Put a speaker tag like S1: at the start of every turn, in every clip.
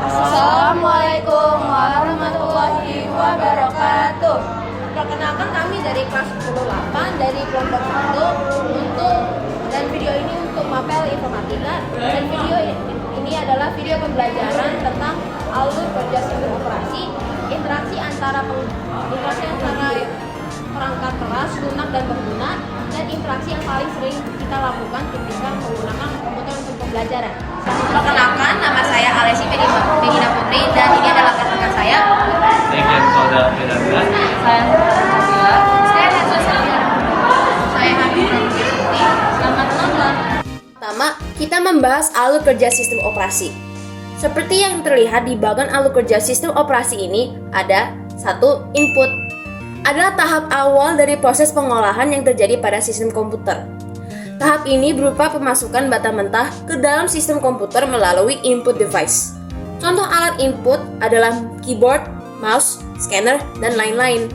S1: Assalamualaikum warahmatullahi wabarakatuh. Perkenalkan kami dari kelas 10-8 dari kelompok 1 dan video ini untuk mapel informatika, dan video ini adalah video pembelajaran tentang alur kerja sistem operasi, interaksi antara perangkat keras, lunak dan pengguna, dan interaksi yang paling sering kita lakukan ketika menggunakan komputer untuk pembelajaran. Perkenalkan, nama saya Alesi Medina Putri, dan ini adalah rekan saya.
S2: Saya Kauda Firanda.
S1: Saya Nabila. Saya Hasan Salia. Saya Habib Putri. Selamat malam. Pertama, kita membahas alur kerja sistem operasi. Seperti yang terlihat di bagian alur kerja sistem operasi ini, ada 1. Input adalah tahap awal dari proses pengolahan yang terjadi pada sistem komputer. Tahap ini berupa pemasukan data mentah ke dalam sistem komputer melalui input device. Contoh alat input adalah keyboard, mouse, scanner, dan lain-lain.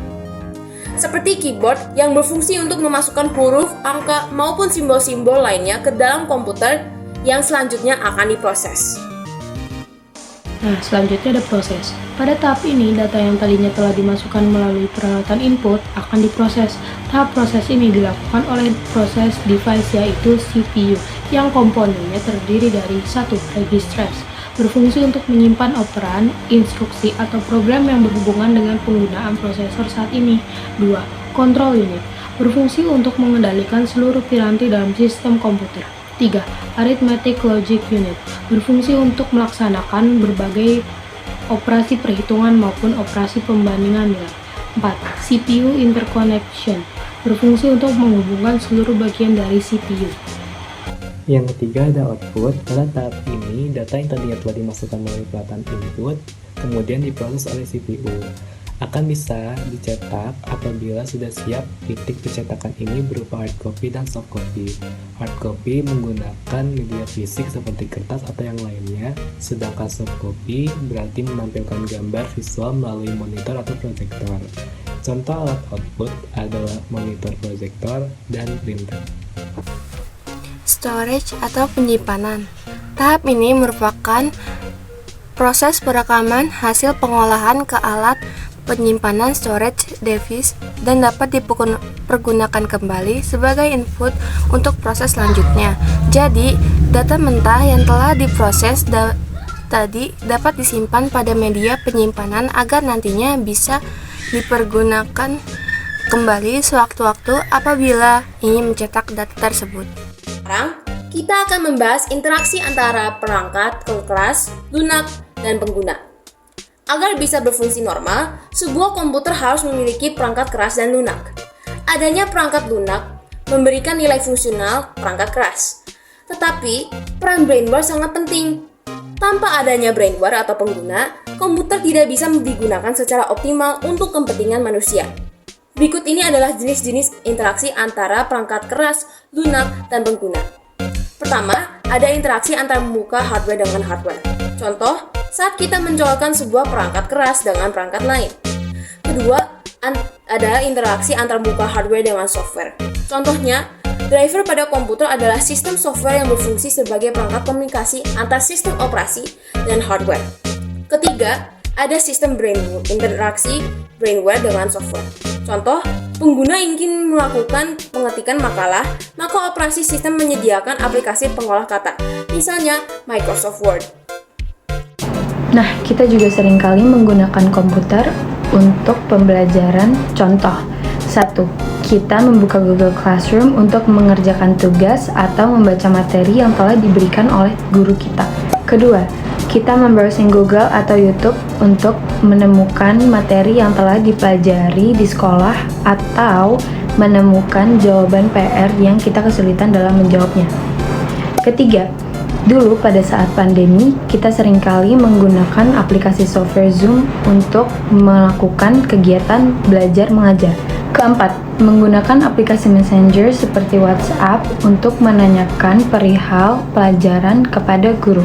S1: Seperti keyboard yang berfungsi untuk memasukkan huruf, angka, maupun simbol-simbol lainnya ke dalam komputer yang selanjutnya akan diproses.
S3: Nah, selanjutnya ada proses. Pada tahap ini, data yang tadinya telah dimasukkan melalui peralatan input akan diproses. Tahap proses ini dilakukan oleh proses device, yaitu CPU, yang komponennya terdiri dari 1. Registers, berfungsi untuk menyimpan operan, instruksi, atau program yang berhubungan dengan penggunaan prosesor saat ini. 2. Control unit, berfungsi untuk mengendalikan seluruh piranti dalam sistem komputer. 3. Arithmetic Logic Unit, berfungsi untuk melaksanakan berbagai operasi perhitungan maupun operasi pembandingan nilai. 4. CPU Interconnection, berfungsi untuk menghubungkan seluruh bagian dari CPU.
S4: Yang ketiga ada output. Pada tahap ini, data yang tadinya telah dimasukkan melalui peralatan input kemudian diproses oleh CPU. Akan bisa dicetak apabila sudah siap. Titik pencetakan ini berupa hard copy dan soft copy. Hard copy menggunakan media fisik seperti kertas atau yang lainnya, sedangkan soft copy berarti menampilkan gambar visual melalui monitor atau proyektor. Contoh alat output adalah monitor proyektor dan printer.
S5: Storage atau penyimpanan. Tahap ini merupakan proses perekaman hasil pengolahan ke alat penyimpanan storage device dan dapat dipergunakan kembali sebagai input untuk proses selanjutnya. Jadi, data mentah yang telah diproses tadi dapat disimpan pada media penyimpanan agar nantinya bisa dipergunakan kembali sewaktu-waktu apabila ingin mencetak data tersebut.
S1: Sekarang, kita akan membahas interaksi antara perangkat keras, lunak, dan pengguna. Agar bisa berfungsi normal, sebuah komputer harus memiliki perangkat keras dan lunak. Adanya perangkat lunak memberikan nilai fungsional perangkat keras. Tetapi, peran brainware sangat penting. Tanpa adanya brainware atau pengguna, komputer tidak bisa digunakan secara optimal untuk kepentingan manusia. Berikut ini adalah jenis-jenis interaksi antara perangkat keras, lunak, dan pengguna. Pertama, ada interaksi antara pembuka hardware dengan hardware. Contoh, saat kita mencolokkan sebuah perangkat keras dengan perangkat lain. Kedua, ada interaksi antara pembuka hardware dengan software. Contohnya, driver pada komputer adalah sistem software yang berfungsi sebagai perangkat komunikasi antar sistem operasi dan hardware. Ketiga, ada sistem interaksi brainware dengan software. Contoh, pengguna ingin melakukan pengetikan makalah, maka operasi sistem menyediakan aplikasi pengolah kata, misalnya Microsoft Word.
S3: Nah, kita juga seringkali menggunakan komputer untuk pembelajaran. Contoh, 1. Kita membuka Google Classroom untuk mengerjakan tugas atau membaca materi yang telah diberikan oleh guru kita. Kedua, kita membrowsing Google atau YouTube untuk menemukan materi yang telah dipelajari di sekolah atau menemukan jawaban PR yang kita kesulitan dalam menjawabnya. Ketiga, dulu pada saat pandemi, kita seringkali menggunakan aplikasi software Zoom untuk melakukan kegiatan belajar mengajar. Keempat, menggunakan aplikasi Messenger seperti WhatsApp untuk menanyakan perihal pelajaran kepada guru.